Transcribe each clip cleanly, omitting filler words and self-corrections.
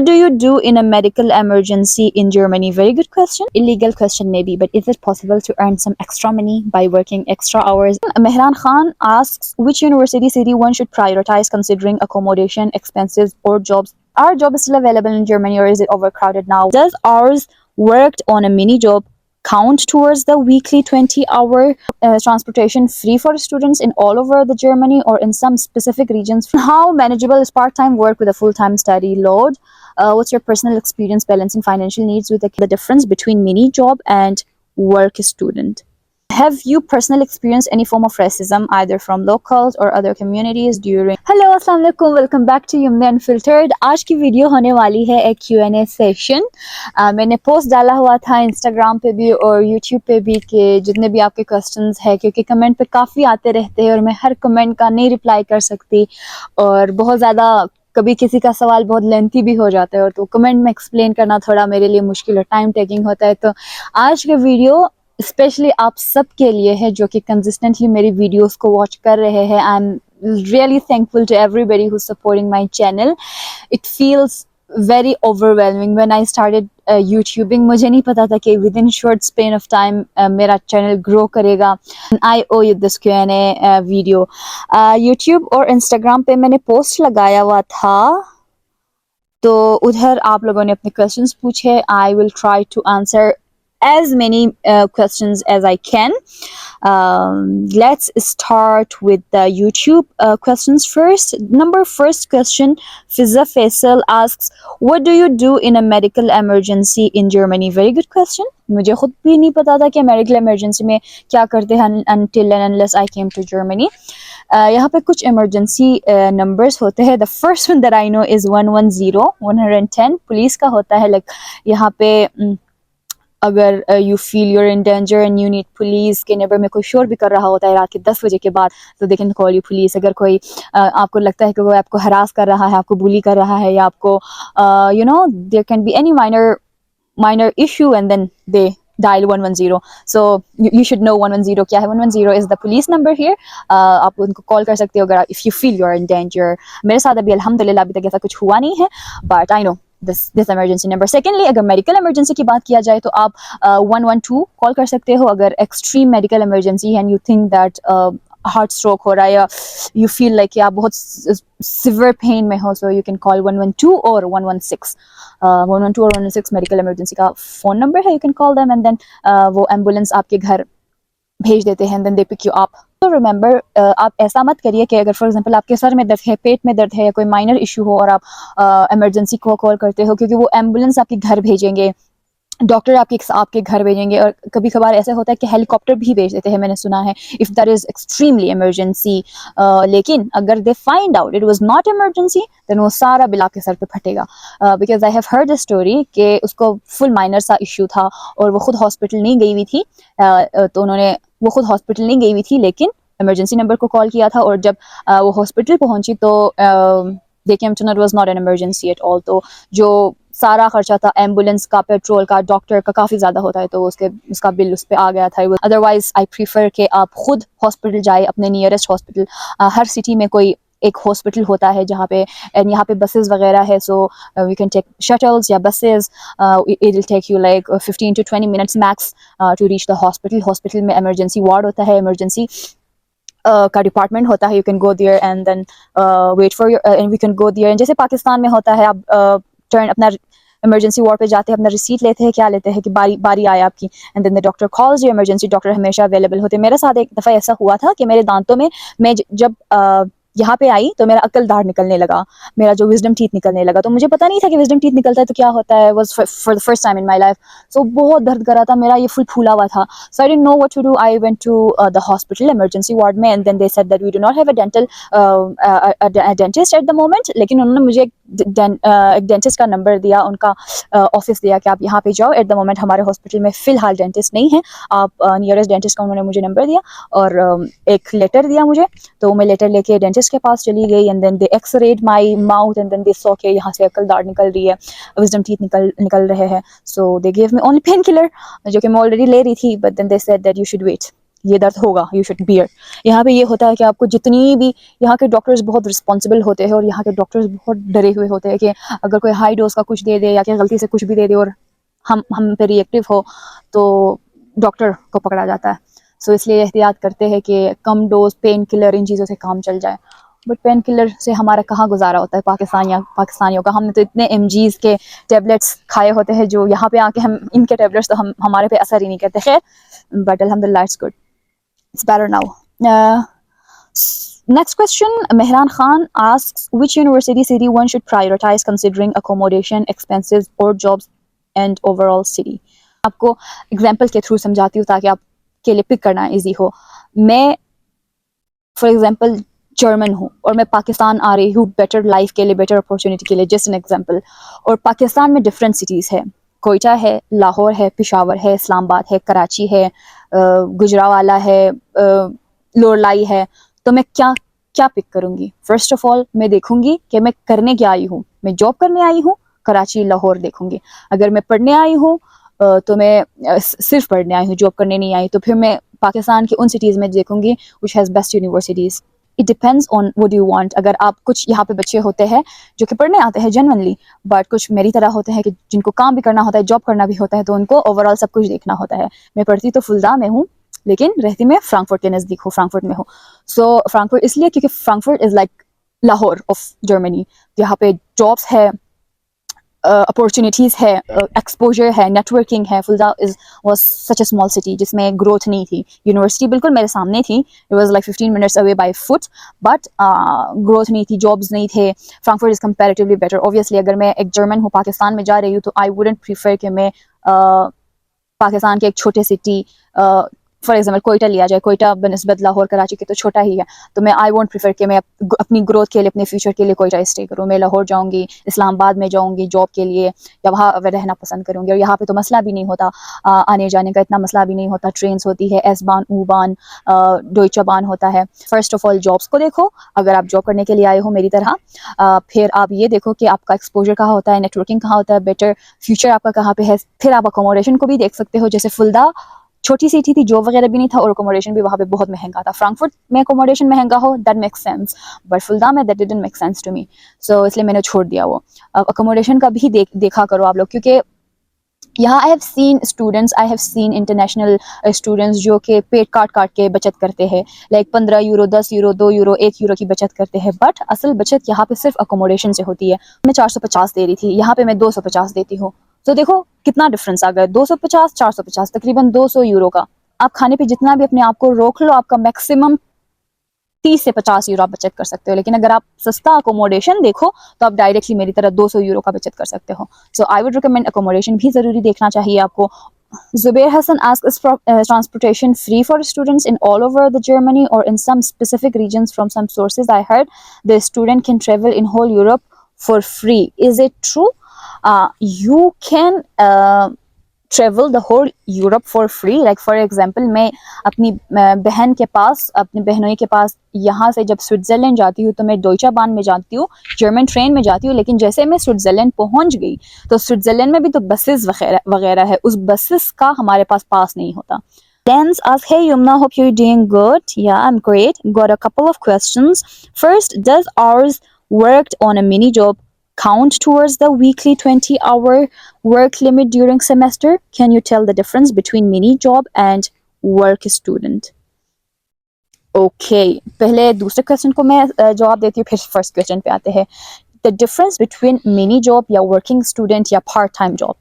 What do you do in a medical emergency in Germany? Very good question. Illegal question maybe, but is it possible to earn some extra money by working extra hours? Mehran Khan asks, which university city one should prioritize considering accommodation, expenses, or jobs? Are jobs still available in Germany, or is it overcrowded now? Does hours worked on a mini job count towards the weekly 20-hour transportation free for students in all over the Germany or in some specific regions? How manageable is part-time work with a full-time study load? What's your personal experience balancing financial needs with the difference between mini job and work student? Have you personally experienced any form of racism either from locals or other communities during? Hello, अस्सलाम वालेकुम, welcome back to यमने unfiltered. आज की video होने वाली है एक Q&A session. मैंने post डाला हुआ था इंस्टाग्राम पे भी और यूट्यूब पे भी कि जितने भी आपके क्वेश्चंस है, क्योंकि कमेंट पे काफ़ी आते रहते हैं और मैं हर कमेंट का नहीं रिप्लाई कर सकती और बहुत ज़्यादा कभी किसी का सवाल बहुत लेंथी भी हो जाता है और तो कमेंट में एक्सप्लेन करना थोड़ा मेरे लिए मुश्किल और टाइम टेकिंग होता है। तो आज के वीडियो स्पेशली आप सब के लिए है जो कि कंसिस्टेंटली मेरी वीडियोस को वॉच कर रहे हैं। I am really thankful to everybody who supporting my channel. It feels very overwhelming when I started YouTubing. मुझे नहीं पता था कि within short span of time मेरा चैनल ग्रो करेगा। I owe you this Q&A video. YouTube और Instagram पे मैंने पोस्ट लगाया हुआ था तो उधर आप लोगों ने अपने क्वेश्चंस पूछे। I will try to answer as many questions as I can. Let's start with the YouTube questions first. First question, Fiza Faisal asks, what do you do in a medical emergency in Germany? Very good question. मुझे खुद भी नहीं पता था कि medical emergency में क्या करते हैं until and unless I came to Germany. यहाँ पे कुछ इमरजेंसी नंबर्स होते हैं। The first one that I know is 110, 110 police का होता है। लाइक यहाँ पे अगर you feel you're in danger and you need police, के नेबर में कोई शोर भी कर रहा होता है रात के 10 बजे के बाद, तो they can call you police. अगर कोई आपको लगता है कि वो आपको हरास कर रहा है, आपको बुली कर रहा है, या आपको you know there can be any minor issue and then they dial 110. So you should know 110 क्या है। 110 is the police number here. आप उनको कॉल कर सकते हो अगर if you feel you're in danger. मेरे साथ अभी अल्हम्दुलिल्लाह अभी तक ऐसा कुछ हुआ नहीं है, but I know this emergency number. Secondly, अगर मेडिकल इमरजेंसी की बात किया जाए तो आप 112 कॉल कर सकते हो अगर extreme medical emergency and you think that heart stroke हो रहा है या यू फील लाइक कि आप बहुत सिवियर पेन में हो, सो यू कैन कॉल 112 और 116. 112 और 116 मेडिकल इमरजेंसी का फ़ोन नंबर है। You can call them and then वो एम्बुलेंस आपके घर भेज देते हैं, then they pick you up. तो रिमेंबर, आप ऐसा मत करिए कि अगर फॉर एग्जांपल आपके सर में दर्द है, पेट में दर्द है या कोई माइनर इशू हो और आप इमरजेंसी को कॉल करते हो, क्योंकि वो एम्बुलेंस आपके घर भेजेंगे, डॉक्टर आपके घर भेजेंगे और कभी कभार ऐसा होता है कि हेलीकॉप्टर भी भेज देते हैं, मैंने सुना है, if that is extremely emergency. लेकिन अगर they find out it was not emergency then वो सारा बिल आपके सर पे फटेगा। Because I have heard the story कि उसको फुल माइनर सा इशू था और वो खुद हॉस्पिटल नहीं गई हुई थी। तो वो खुद हॉस्पिटल नहीं गई हुई थी लेकिन इमरजेंसी नंबर को कॉल किया था, और जब वो हॉस्पिटल पहुंची तो they came to know it was not an emergency at all. तो जो सारा खर्चा था एम्बुलेंस का, पेट्रोल का, डॉक्टर का काफ़ी ज़्यादा होता है, तो उसका बिल उस पर आ गया था। अदरवाइज आई प्रीफर कि आप खुद हॉस्पिटल जाए, अपने नियरेस्ट हॉस्पिटल। हर सिटी में कोई एक हॉस्पिटल होता है जहाँ पे, एंड यहाँ पे बसेस वगैरह है, so we can take shuttles या buses. It will take you like 15 to 20 minutes max to reach the hospital. Hospital में इमरजेंसी वार्ड होता है, इमरजेंसी का डिपार्टमेंट होता है। You can go there and then wait for your, and we can go there. जैसे पाकिस्तान में होता है, आप टर्न अपना इमरजेंसी वार्ड पे जाते हैं, अपना रिसीट लेते हैं, क्या लेते हैं कि बारी आए आपकी, and then the doctor calls you. Emergency doctor हमेशा अवेलेबल होते हैं। मेरे साथ एक दफ़ा ऐसा हुआ था कि मेरे दांतों में, मैं जब यहाँ पे आई तो मेरा अक्ल दाढ़ निकलने लगा, मेरा जो विजडम टीथ निकलने लगा। तो मुझे पता नहीं था कि विजडम टीथ निकलता है तो क्या होता है। Was for the first time in my life. So बहुत दर्द कर रहा था, मेरा ये फुल फूला हुआ था। So I didn't know what to do. I went to the hospital emergency ward में, and then they said that we do not have a dentist at the moment. लेकिन उन्होंने मुझे एक डेंटिस्ट का नंबर दिया, उनका ऑफिस दिया कि आप यहाँ पे जाओ, एट द मोमेंट हमारे हॉस्पिटल में फ़िलहाल डेंटिस्ट नहीं है, आप नियरेस्ट डेंटिस्ट का। उन्होंने मुझे नंबर दिया और एक लेटर दिया मुझे, तो मैं लेटर लेके डेंटिस्ट के पास चली गई, and then they x-rayed my mouth and then they saw के यहाँ से अकल दाढ़ निकल रही है, विजडम टीथ निकल रहे हैं। So they give me only pain killer जो कि मैं ऑलरेडी ले रही थी, but then they said that you should wait. ये दर्द होगा, यू शुड बियर। यहाँ पे ये होता है कि आपको जितनी भी, यहाँ के डॉक्टर्स बहुत रिस्पॉन्सिबल होते हैं और यहाँ के डॉक्टर्स बहुत डरे हुए होते हैं कि अगर कोई हाई डोज का कुछ दे दे या कि गलती से कुछ भी दे दे और हम पे रिएक्टिव हो तो डॉक्टर को पकड़ा जाता है। सो इसलिए एहतियात करते हैं कि कम डोज पेन किलर इन चीज़ों से काम चल जाए। बट पेन किलर से हमारा कहाँ गुजारा होता है पाकिस्तानियों का। हमने तो इतने mgs के टेबलेट्स खाए होते हैं जो यहाँ पे आके हम इनके टेबलेट्स तो हमारे पे असर ही नहीं करते। खैर, बट अल्हम्दुलिल्लाह it's good, it's better now. Next question, Mehran Khan asks, which university city one should prioritize considering accommodation, expenses, or jobs and overall city? आपको एग्जाम्पल के थ्रू समझाती हूँ ताकि आपके लिए पिक करना इजी हो। मैं फॉर एग्जाम्पल जर्मन हूँ और मैं पाकिस्तान आ रही हूँ बेटर लाइफ के लिए, बेटर अपॉर्चुनिटी के लिए, जस्ट एन एग्जाम्पल। और पाकिस्तान में डिफरेंट सिटीज़ है, कोयटा है, लाहौर है, पेशावर है, इस्लामाबाद है, कराची है, गुजरावाला है, लोरलाई है। तो मैं क्या क्या पिक करूँगी? फर्स्ट ऑफ ऑल मैं देखूँगी कि मैं करने क्या आई हूँ। मैं जॉब करने आई हूँ, कराची लाहौर देखूँगी। अगर मैं पढ़ने आई हूँ तो मैं सिर्फ पढ़ने आई हूँ, जॉब करने नहीं आई, तो फिर मैं पाकिस्तान की उन सिटीज़ में देखूँगी which has best universities. It depends on what you want. अगर आप, कुछ यहाँ पे बच्चे होते हैं जो कि पढ़ने आते हैं जनरली, बट कुछ मेरी तरह होते हैं कि जिनको काम भी करना होता है, जॉब करना भी होता है, तो उनको ओवरऑल सब कुछ देखना होता है। मैं पढ़ती तो फुलदा में हूँ लेकिन रहती मैं फ्रैंकफर्ट के नज़दीक हूँ, फ्रैंकफर्ट में हूँ। सो फ्रैंकफर्ट इसलिए क्योंकि Frankfurt is like Lahore of Germany. यहाँ पे जॉब्स है, अपॉर्चुनिटीज़ है, एक्सपोजर है, नेटवर्किंग है। Fulda was such a small city जिसमें ग्रोथ नहीं थी। यूनिवर्सिटी बिल्कुल मेरे सामने थी, it was like 15 minutes away by foot, but growth नहीं थी, जॉब्स नहीं थे। Frankfurt is comparatively better. Obviously अगर मैं एक जर्मन हूँ, पाकिस्तान में जा रही हूँ, तो आई वुडंट प्रीफर कि मैं पाकिस्तान के एक छोटे सिटी, फॉर एग्जाम्पल कोयटा लिया जाए, कोयटा बनिस्बत लाहौर कराची के तो छोटा ही है, तो मैं आई वोंट प्रीफर कि मैं अपनी ग्रोथ के लिए, अपने फ्यूचर के लिए कोयटा स्टे करूँ। मैं लाहौर जाऊँगी, इस्लामाबाद में जाऊँगी जॉब के लिए, या वहाँ रहना पसंद करूँगी। और यहाँ पे तो मसला भी नहीं होता, आने जाने का इतना मसला भी नहीं होता। ट्रेन्स होती है, एस बान, ऊ बान, डोइचा बान होता है। फर्स्ट ऑफ ऑल जॉब्स को देखो, अगर आप जॉब करने के लिए आए हो मेरी तरह, फिर आप ये देखो कि आपका एक्सपोजर कहाँ होता है, नेटवर्किंग कहाँ होता है, बेटर फ्यूचर आपका कहाँ पे है। फिर आप अकोमोडेशन को भी देख सकते हो। जैसे फुलदा छोटी सिटी थी, जॉब वगैरह भी नहीं था और अकोमोडेशन भी वहाँ पे बहुत महंगा था। फ्रैंकफर्ट में अकोमोडेशन महंगा हो, that makes sense, but Fulda में that didn't make sense to me. So इसलिए मैंने छोड़ दिया वो। अकोमोडेशन का भी देखा करो आप लोग, क्योंकि यहाँ I have seen international students जो कि पेट काट काट के बचत करते हैं, like 15 euro, 10 euro, 2 euro, 1 euro की बचत करते हैं, बट असल बचत यहाँ पे सिर्फ अकोमोडेशन से होती है। मैं 450 दे रही थी, यहाँ पे मैं 250 देती हूँ। तो देखो कितना डिफरेंस आ गया, 250 450, तकरीबन 200 यूरो का। आप खाने पे जितना भी अपने आप को रोक लो, आपका मैक्सिमम 30 से 50 यूरो आप बचत कर सकते हो। लेकिन अगर आप सस्ता अकोमोडेशन देखो तो आप डायरेक्टली मेरी तरह 200 यूरो का बचत कर सकते हो। सो आई वुड रिकमेंड अकोमोडेशन भी ज़रूरी देखना चाहिए आपको। Zubair Hassan asks, is transportation free for students in all over the Germany or in some specific regions? From some sources I heard the student can travel in whole Europe for free. Is it true? You can travel the whole Europe for free. Like for example, मैं अपनी बहन के पास, अपनी बहनोई के पास, यहाँ से जब स्विट्ज़रलैंड जाती हूँ तो मैं डोइचा बान में जाती हूँ, जर्मन ट्रेन में जाती हूँ। लेकिन जैसे मैं स्विट्ज़रलैंड पहुँच गई तो स्विट्ज़रलैंड में भी तो बसेस वगैरह है, उस बसेस का हमारे पास नहीं होता। Dance asks, hey Yumna, hope you're doing good. Yeah, I'm great. Got a couple of questions. First, does hours worked on a mini job count towards the weekly 20-hour work limit during semester? Can you tell the difference between mini job and work student? Okay, पहले दूसरे question को मैं जवाब देती हूँ, फिर first question पे आते हैं। The difference between mini job या working student या part time job.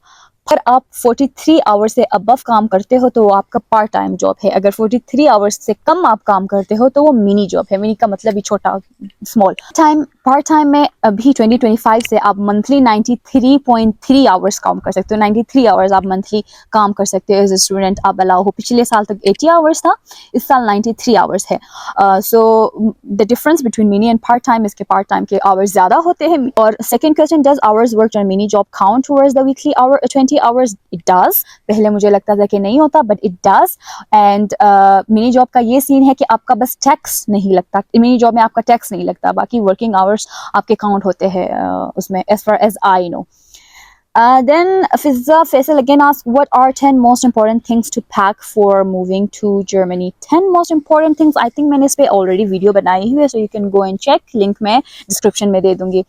अगर आप 43 आवर्स से अबव काम करते हो तो वो आपका पार्ट टाइम जॉब है। अगर 43 आवर्स से कम आप काम करते हो तो वो मिनी जॉब है। मिनी का मतलब ही छोटा, स्मॉल टाइम। पार्ट टाइम में अभी 2025 से आप मंथली 93.3 आवर्स काम कर सकते हो। 93 आवर्स आप मंथली काम कर सकते हो एज ए स्टूडेंट, आप अलाउ हो। पिछले साल तक 80 आवर्स था, इस साल 93 आवर्स है। So the difference between mini and part time, इसके पार्ट टाइम के आवर्स ज़्यादा होते हैं। और second question, does hours work on mini job count towards the weekly hour 20 hours? It does. पहले मुझे लगता था कि नहीं होता, but it does. And mini job का ये सीन है कि आपका बस टैक्स नहीं लगता, मिनी जॉब में आपका टैक्स नहीं लगता, बाकी वर्किंग आवर्स आपके काउंट होते हैं उसमें, as far as I know. Then Fizza Faisal again asks, what are 10 most important things to pack for moving to Germany? 10 most important things, I think मैंने इस पे already video बनाई हुई है, so you can go and check, link मैं description में दे दूँगी.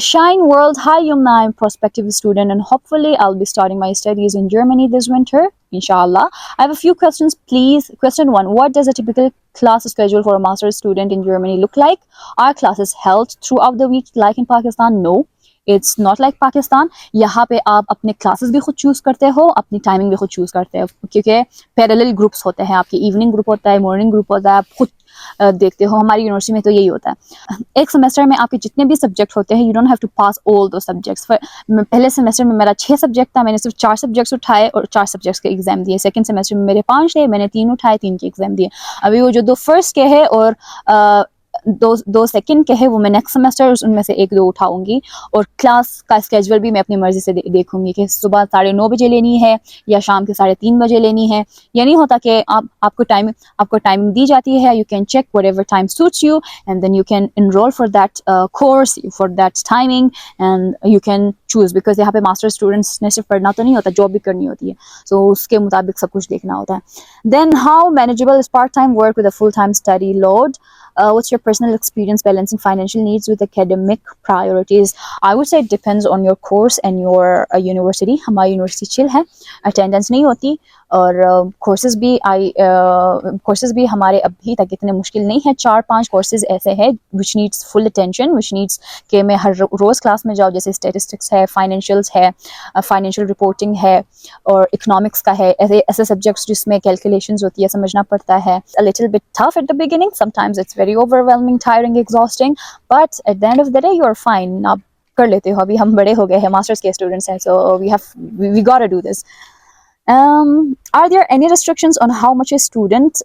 Shine World, hi Yumna, I'm a prospective student and hopefully I'll be starting my studies in Germany this winter, inshallah. I have a few questions, please. Question 1, what does a typical class schedule for a master's student in Germany look like? Are classes held throughout the week like in Pakistan? No, it's not like Pakistan. यहाँ पे आप अपने classes भी खुद choose करते हो, अपनी timing भी खुद चूज़ करते हो, क्योंकि पैरेलल ग्रुप्स होते हैं आपके, इवनिंग ग्रुप होता है, मॉर्निंग ग्रुप होता है, आप खुद देखते हो. हमारी यूनिवर्सिटी में तो यही होता है. एक सेमेस्टर में आपके जितने भी सब्जेक्ट होते हैं, you don't have to pass all दो सब्जेक्ट्स. पहले सेमेस्टर में मेरा 6 सब्जेक्ट था, मैंने सिर्फ 4 सब्जेक्ट्स उठाए और 4 सब्जेक्ट्स के एग्जाम दिए. सेकंड सेमेस्टर में मेरे 5 थे, मैंने 3 उठाए, 3 के एग्जाम दिए. अभी वो जो 2 फर्स्ट के हैं और दो सेकंड के हैं, वो मैं नेक्स्ट सेमेस्टर उनमें से 1-2 उठाऊंगी. और क्लास का स्केड्यूल भी मैं अपनी मर्जी से देखूंगी कि सुबह 9:30 बजे लेनी है या शाम के 3:30 बजे लेनी है. ये नहीं होता कि आपको टाइमिंग दी जाती है, you can check whatever time suits you and then you can enroll for that course, for that timing, and you can choose. Because यहाँ पे मास्टर स्टूडेंट्स ने सिर्फ पढ़ना तो नहीं होता, जॉब भी करनी होती है, सो उसके मुताबिक सब कुछ देखना होता है. Then how manageable is part time work with a full time study load? What's your personal experience balancing financial needs with academic priorities? I would say it depends on your course and your university. हमारी university chill है, attendance नहीं होती, और courses भी हमारे अभी तक इतने मुश्किल नहीं है. 4-5 कोर्सेज ऐसे हैं which needs full attention, which needs कि मैं हर रोज़ क्लास में जाऊँ. जैसे स्टेटिस्टिक्स है, फाइनेंशियल्स है, फाइनेंशियल रिपोर्टिंग है, और इकोनॉमिक्स का है. ऐसे सब्जेक्ट्स जिसमें कैलकुलेशंस होती है, समझना पड़ता है. A little bit tough at the beginning, sometimes it's very overwhelming, tiring, exhausting, but at the end of the day you are fine. आप कर लेते हो. अभी हम बड़े हो गए हैं, मास्टर्स के स्टूडेंट्स हैं, so we got to do this. Are there any restrictions on how much a student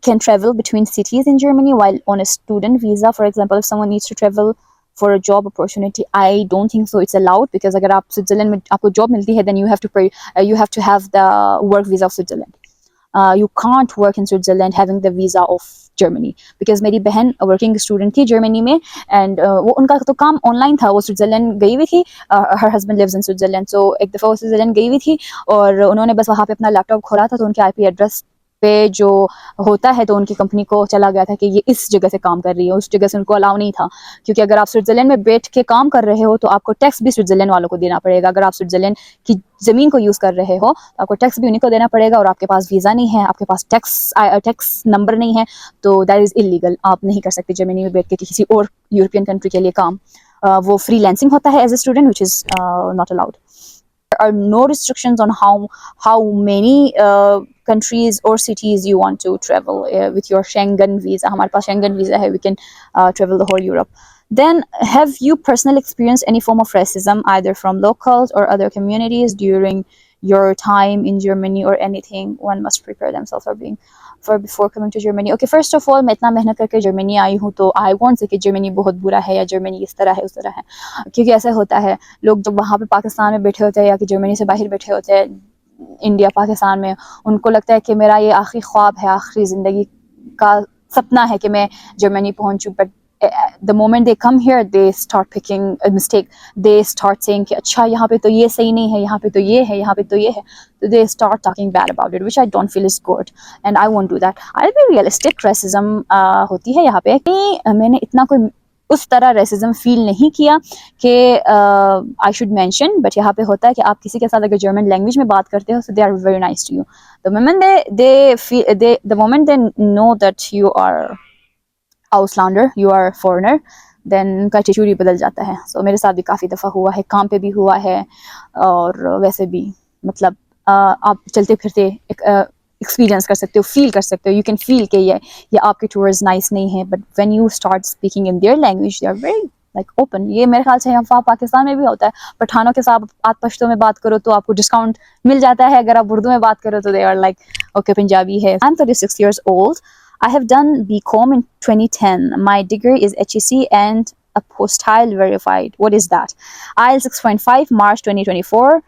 can travel between cities in Germany while on a student visa? For example, if someone needs to travel for a job opportunity, I don't think so it's allowed, because अगर आप Switzerland में आपको job मिलती है, then you have to have the work visa of Switzerland. You can't work in Switzerland having the visa of Germany, because मेरी बहन working student थी Germany में, एंड वो उनका तो काम ऑनलाइन था. वो स्विट्जरलैंड गई हुई थी, her husband lives in Switzerland, so एक दफ़ा वो स्विट्जरलैंड गई हुई थी और उन्होंने बस वहाँ पे अपना लैपटॉप खोला था, तो उनके आईपी एड्रेस पे जो होता है, तो उनकी कंपनी को चला गया था कि ये इस जगह से काम कर रही है, उस जगह से उनको अलाउ नहीं था. क्योंकि अगर आप स्विट्जरलैंड में बैठ के काम कर रहे हो, तो आपको टैक्स भी स्विट्जरलैंड वालों को देना पड़ेगा. अगर आप स्विट्जरलैंड की ज़मीन को यूज़ कर रहे हो, तो आपको टैक्स भी उन्हीं को देना पड़ेगा, और आपके पास वीज़ा नहीं है, आपके पास टैक्स नंबर नहीं है, तो दैट इज़ इलीगल. आप नहीं कर सकते जर्मनी में बैठ के किसी और यूरोपियन कंट्री के लिए काम. वो फ्रीलांसिंग होता है as a student, which is not allowed. There are no restrictions on how many countries or cities you want to travel with your Schengen visa. हमारे पास Schengen visa है, we can travel the whole Europe. Then, have you personally experienced any form of racism, either from locals or other communities, during your time in Germany, or anything one must prepare themselves for before coming to Germany? Okay, first of all, मैं इतना मेहनत करके Germany I हूँ, तो I won't say कि Germany बहुत बुरा है या जर्मनी इस तरह है उस तरह है, क्योंकि ऐसा होता है, लोग जब वहाँ पे पाकिस्तान में बैठे होते हैं या कि जर्मनी से बाहर बैठे होते हैं, इंडिया पाकिस्तान में, उनको लगता है कि मेरा ये आखिरी ख्वाब है, आखिरी ज़िंदगी का सपना है कि मैं जर्मनी पहुँचूँ. But the moment they come here, they start picking a mistake. They start saying कि अच्छा यहाँ पे तो ये सही नहीं है, यहाँ पे तो ये है, यहाँ पे तो ये है. So they start talking bad about it, which I don't feel is good, and I won't do that. I'll be realistic. Racism होती है यहाँ पे. मैंने इतना कोई उस तरह रेसिज्म फील नहीं किया कि आई शुड मेंशन, बट यहाँ पे होता है कि आप किसी के साथ अगर जर्मन लैंग्वेज में बात करते हो, so they are very nice to you. The moment they know that you are Auslander, you are foreigner, then उनका एटीट्यूड ही बदल जाता है. So मेरे साथ भी काफ़ी दफ़ा हुआ है, काम पे भी हुआ है, और वैसे भी मतलब आप चलते फिरते एक्सपीरियंस कर सकते हो, फील कर सकते हो. यू कैन फील कि ये आपके टूवर्ड्स नाइस नहीं है, but when you start speaking in their language, they are very like open. ये मेरे ख्याल से यहाँ पाकिस्तान में भी होता है. पठानों के साथ आप पश्तो में बात करो तो आपको डिस्काउंट मिल जाता है, अगर आप उर्दू में बात करो तो they are like okay Punjabi है. I am 36 years old. I have done BCom in 2010. My degree is HEC and apostille verified. What is that? IELTS 6.5, March 2024.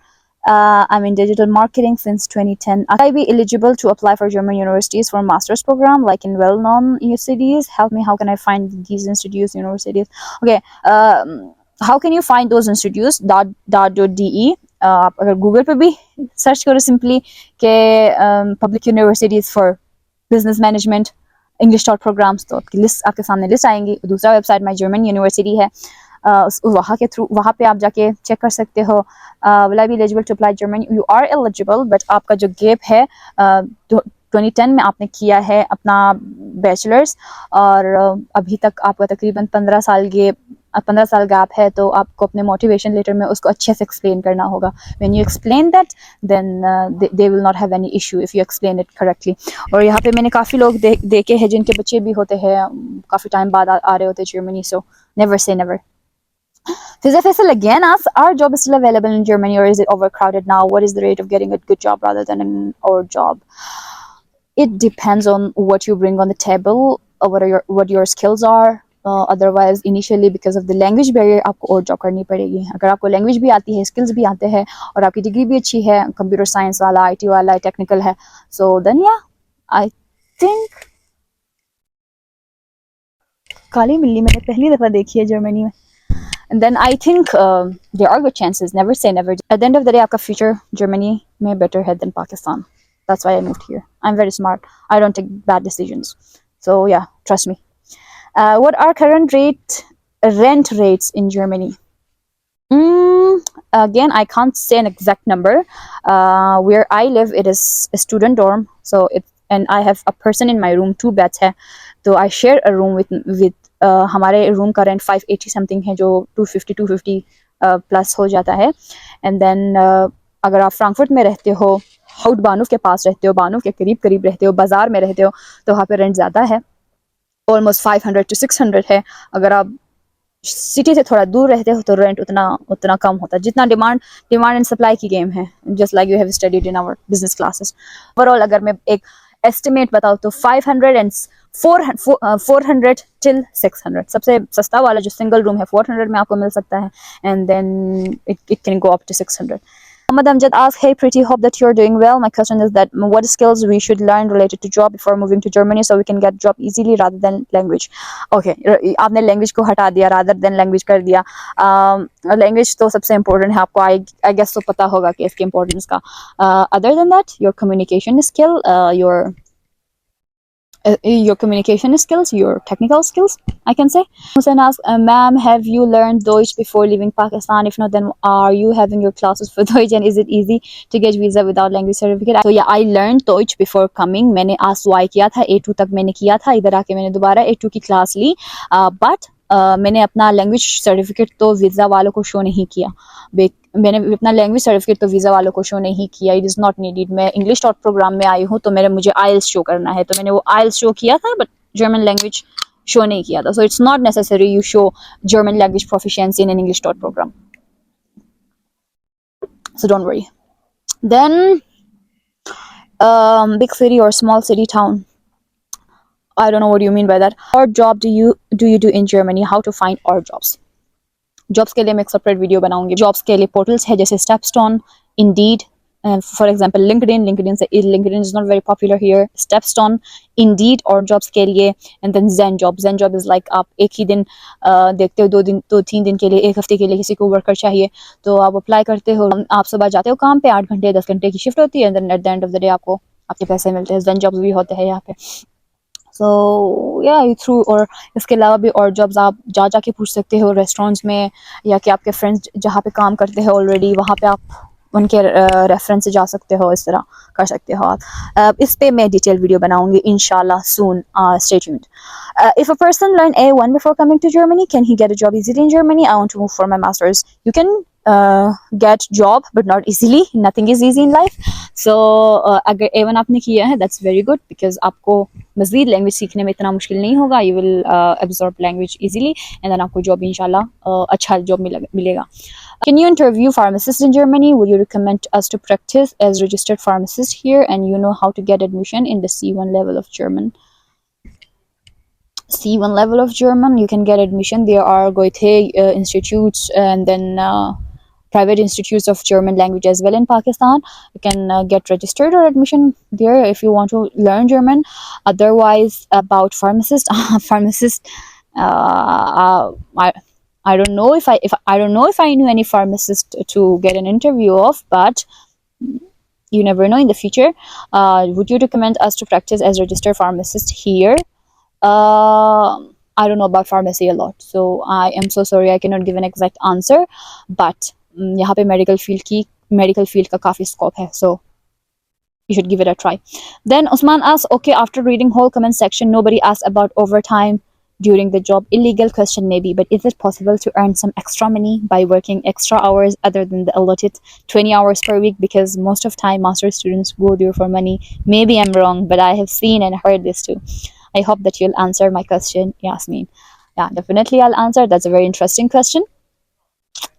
I'm in digital marketing since 2010. Will I be eligible to apply for German universities for a master's program, like in well-known cities? Help me. How can I find these institutes, universities? Okay. How can you find those institutes .de. आप अगर Google पे भी search करो simply के public universities for business management English dot programs, तो आपकी list आपके सामने लिस्ट आएंगी. दूसरा वेबसाइट माई जर्मन यूनिवर्सिटी है, वहाँ के थ्रू वहाँ पे आप जाके चेक कर सकते हो. Will I be eligible to apply German? You are eligible, but आपका जो गैप है 2010 में आपने किया है अपना बैचलर्स, और अभी तक आपका तकरीबन 15 साल गैप है, तो आपको अपने मोटिवेशन लेटर में उसको अच्छे से एक्सप्लेन करना होगा. When you explain that then they will not have any issue if you explain it correctly. और यहाँ पे मैंने काफ़ी लोग देखे हैं जिनके बच्चे भी होते हैं काफ़ी टाइम बाद आ रहे होते हैं Germany. So never say never. Fiza Faisal again asks, are jobs still available in Germany or is it overcrowded now? What is the rate of getting a good job rather than an odd job? It depends on what you bring on the table, what your skills are. Otherwise, initially because of the language barrier, आपको और job करनी पड़ेगी. अगर आपको language भी आती है, skills भी आते हैं, और आपकी डिग्री भी अच्छी है, कंप्यूटर साइंस वाला, IT वाला, टेक्निकल है, so then yeah, I think काली बिल्ली मैंने पहली दफ़ा देखी है जर्मनी में. And then I think there are good chances. Never say never. At the end of the day, आपका future Germany में better है than Pakistan. That's why I moved here. I'm very smart. I don't take bad decisions. So yeah, trust me. What are current rent rates in Germany? Again, I can't say an exact number. Where I live, it is a student dorm. So and I have a person in my room, 2 beds है. So I share a room with हमारे room का rent 580 something है, जो 250 plus हो जाता है. And then अगर आप फ्रैंकफर्ट में रहते हो, हाउट बानूफ के पास रहते हो, बानूफ के करीब रहते हो, बाजार में रहते हो, तो वहाँ पे रेंट ज़्यादा है, ऑलमोस्ट 500 to 600 है. अगर आप सिटी से थोड़ा दूर रहते हो तो रेंट उतना कम होता है. जितना डिमांड एंड सप्लाई की गेम है, just like you have studied in our business classes. Overall अगर मैं एक एस्टिमेट बताऊँ तो 500 and 400 till 600. सबसे सस्ता वाला जो सिंगल रूम है 400 में आपको मिल सकता है, and then it can go up to 600. Ahmad Amjad asks, hey pretty, hope that you're doing well. My question is that what skills we should learn related to job before moving to Germany so we can get job easily rather than language. Okay, आपने language को हटा दिया, rather than language कर दिया. Language तो सबसे important है, आपको I guess तो पता होगा कि इसकी importance का. Other than that, your communication skill, your communication skills, your technical skills, I can say. Hussein asks, ma'am, have you learned Deutsch before leaving Pakistan? If not, then are you having your classes for Deutsch, and is it easy to get visa without language certificate? So yeah, I learned Deutsch before coming. मैंने ASY किया था, A2 तक मैंने किया था. इधर आके मैंने दोबारा A2 की क्लास ली, but मैंने अपना लैंग्वेज सर्टिफिकेट तो वीज़ा वालों को शो नहीं किया. मैंने अपना लैंग्वेज सर्टिफिकेट तो वीज़ा वालों को शो नहीं किया. It is not needed. मैं इंग्लिश डॉट प्रोग्राम में आई हूँ, तो मुझे आइल्स शो करना है, तो मैंने वो आइल्स शो किया था, बट जर्मन लैंग्वेज शो नहीं किया था. So it's not necessary you show German language proficiency in an English dot program. So don't worry. Then big city or small city town. I don't know what you mean by that. What job do you do in Germany? How to find odd jobs? Jobs के लिए मैं एक separate video बनाऊंगी. Jobs के लिए portals है जैसे StepStone, Indeed, for example LinkedIn is not very popular here. StepStone, Indeed और जॉब्स के लिए. And then Zenjob is like आप एक ही दिन देखते हो, 2-3 दिन के लिए, एक हफ्ते के लिए किसी को वर्कर चाहिए, तो आप अप्लाई करते हो. आप सुबह जाते हो काम पे, 8 घंटे 10 घंटे की शिफ्ट होती है, and then at the end of the day आपको आपके पैसे मिलते हैं. ज़ेन जॉब्स भी होते हैं यहाँ पे. सो या थ्रू, और इसके अलावा भी और जॉब्स आप जाके पूछ सकते हो रेस्टोरेंट्स में, या कि आपके फ्रेंड्स जहाँ पे काम करते हैं ऑलरेडी, वहाँ पे आप उनके रेफरेंस से जा सकते हो. इस तरह कर सकते हो आप. इस पे मैं डिटेल वीडियो बनाऊंगी इंशाल्लाह soon. Stay tuned. If a person learned A1 before coming to Germany, can he get a job easily in Germany? I want to move for my masters. You can get job but not easily. Nothing is easy in life. So अगर A1 आपने किया है, that's very good, because आपको मज़ीद language सीखने में इतना मुश्किल नहीं होगा. You will absorb language easily, and then आपको जॉब इंशाल्लाह अच्छा जॉब मिलेगा. Can you interview pharmacists in Germany? Would you recommend us to practice as registered pharmacist here, and you know how to get admission in the C1 level of German? C1 level of German, you can get admission. There are Goethe institutes, and then private institutes of German language as well in Pakistan. You can get registered or admission there if you want to learn German. Otherwise, about pharmacist, I don't know if I don't know if I knew any pharmacist to get an interview of, but you never know in the future. Would you recommend us to practice as registered pharmacist here? I don't know about pharmacy a lot, so I am so sorry I cannot give an exact answer, but यहाँ पे medical field का काफी scope है, so you should give it a try. Then Usman asks, okay, after reading whole comment section, nobody asked about overtime during the job. Illegal question maybe, but is it possible to earn some extra money by working extra hours other than the allotted 20 hours per week? Because most of time master students go there for money. Maybe I'm wrong, but I have seen and heard this too. I hope that you'll answer my question, Yasmin. Yeah, definitely I'll answer. That's a very interesting question.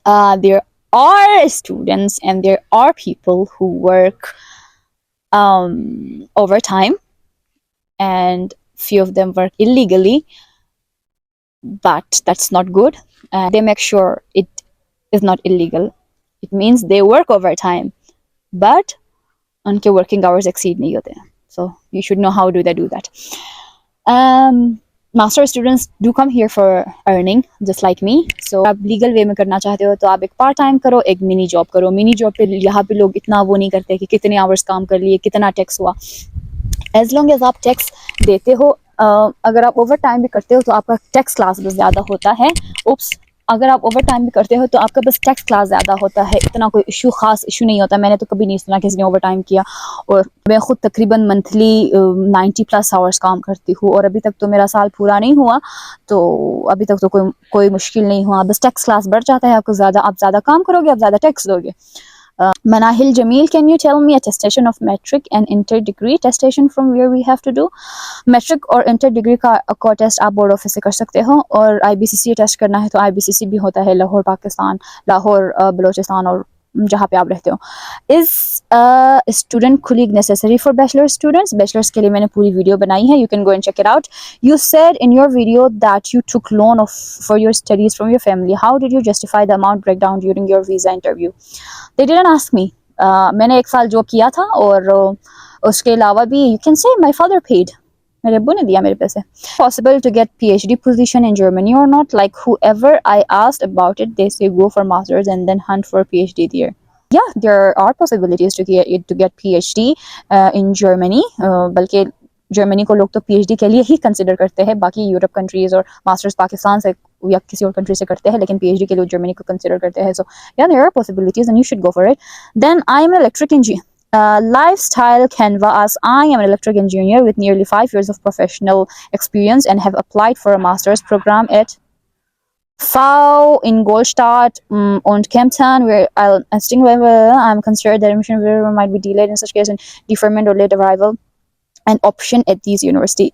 There are students and there are people who work overtime, and few of them work illegally, but that's not good. They make sure it is not illegal. It means they work overtime, but उनके working hours exceed नहीं होते. So you should know how do they do that. Master students do come here for earning, just like me. So आप legal way में करना चाहते हो तो आप एक part time करो, एक mini job करो. Mini job पे यहाँ पे लोग इतना वो नहीं करते कि कितने hours काम कर लिए, कितना tax हुआ. As long as आप tax देते हो, अगर आप ओवर टाइम भी करते हो तो आपका टैक्स क्लास बस ज़्यादा होता है. उप्स, अगर आप ओवर टाइम भी करते हो तो आपका बस टैक्स क्लास ज़्यादा होता है. इतना कोई खास इशू नहीं होता. मैंने तो कभी नहीं सुना किसी ने ओवर टाइम किया, और मैं खुद तकरीबन मंथली 90+ आवर्स काम करती हूँ, और अभी तक तो मेरा साल पूरा नहीं हुआ, तो अभी तक तो कोई मुश्किल नहीं हुआ. बस टैक्स क्लास बढ़ जाता है, आपको आप ज़्यादा काम करोगे, आप ज़्यादा टैक्स दोगे. Manahil Jamil, can you tell me attestation of metric and inter degree attestation from where we have to do? Metric और inter degree का टेस्ट आप बोर्ड ऑफिस से कर सकते हो, और IBCC टेस्ट करना है तो IBCC भी होता है लाहौर पाकिस्तान, लाहौर बलोचिस्तान और जहाँ पे आप रहते हो. Is student colleague necessary for bachelor students? Bachelors के लिए मैंने पूरी वीडियो बनाई है, you can go and check it out. You said in your video that you took loan for your studies from your family. How did you justify the amount breakdown during your visa interview? They didn't ask me. मैंने एक साल job किया था, और उसके अलावा भी you can say my father paid. मेरे अब्बू ने दिया मेरे पैसे. Possible to get PhD position in Germany or not? Like whoever I asked about it, they say go for masters and then hunt for PhD there. Yeah, there are possibilities to get PhD in Germany. बल्कि Germany को लोग तो PhD के लिए ही consider करते हैं. बाकी Europe countries और मास्टर्स पाकिस्तान से या किसी और कंट्री से करते हैं, लेकिन PhD के लिए जर्मनी को कंसिडर करते हैं. So yeah, there are possibilities and you should go for it. Then I am an electric engineer. Lifestyle Canva asks, I am an electric engineer with nearly 5 years of professional experience and have applied for a master's program at FAU in Goldstadt und Kempten, where I'm concerned that admission might be delayed in such case, and deferment or late arrival an option at these universities.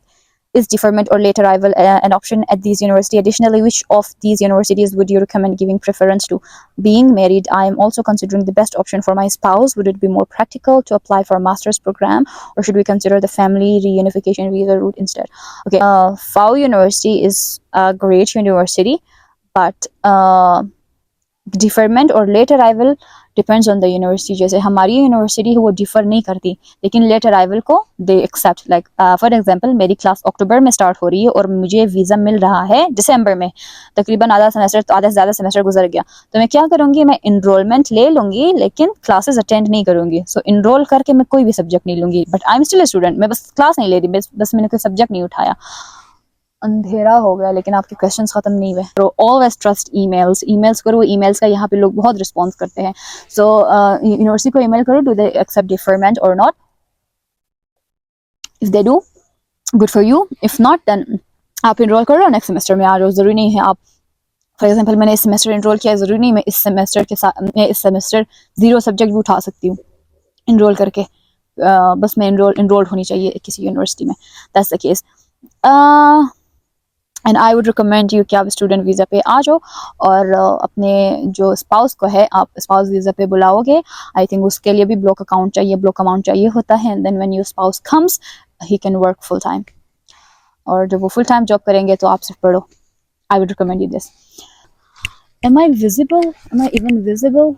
Is deferment or late arrival an option at these universities? Additionally, which of these universities would you recommend giving preference to? Being married, I am also considering the best option for my spouse. Would it be more practical to apply for a master's program, or should we consider the family reunification visa route instead? Okay, FAU University is a great university, but deferment और late arrival depends on the university. जैसे हमारी university है वो differ नहीं करती, लेकिन late arrival को they accept. Like for example मेरी क्लास अक्टूबर में स्टार्ट हो रही है और मुझे वीज़ा मिल रहा है दिसंबर में. तकरीबन आधा सेमेस्टर, तो आधा से ज़्यादा सेमेस्टर गुजर गया, तो मैं क्या करूँगी, मैं इनरोलमेंट ले लूँगी लेकिन क्लासेस अटेंड नहीं करूँगी. सो इनरोल करके मैं कोई भी सब्जेक्ट नहीं लूँगी, but I am still a student. मैं बस क्लास नहीं ले रही, बस मैंने कोई सब्जेक्ट नहीं उठाया. अंधेरा हो गया लेकिन आपके क्वेश्चंस खत्म नहीं हुए. तो ऑलवेज ट्रस्ट ईमेल्स करो. ईमेल्स का यहाँ पे लोग बहुत रिस्पॉन्स करते हैं. सो यूनिवर्सिटी को ईमेल करो, डू दे एक्सेप्ट डिफरमेंट और not. If they do, good for you. If not, then आप इनरोल करो, नेक्स्ट सेमेस्टर में आ जाओ. ज़रूरी नहीं है आप, फॉर एग्जाम्पल मैंने इस सेमेस्टर इनरोल किया, ज़रूरी नहीं मैं इस सेमेस्टर के साथ, मैं इस सेमेस्टर 0 सब्जेक्ट भी उठा सकती हूँ इनरोल करके. बस मैं इनरोल्ड होनी चाहिए किसी यूनिवर्सिटी में. That's the case. And I would recommend you कि आप स्टूडेंट वीज़ा पे आ जाओ, और अपने जो स्पाउस को है आप स्पाउस वीज़ा पे बुलाओगे. आई थिंक उसके लिए भी ब्लॉक अकाउंट चाहिए, ब्लॉक अमाउंट चाहिए होता है. And then when your spouse comes, he can work full time, और जब वो फुल टाइम जॉब करेंगे तो आप सिर्फ पढ़ो. I would recommend you this. Am I visible? Am I even visible?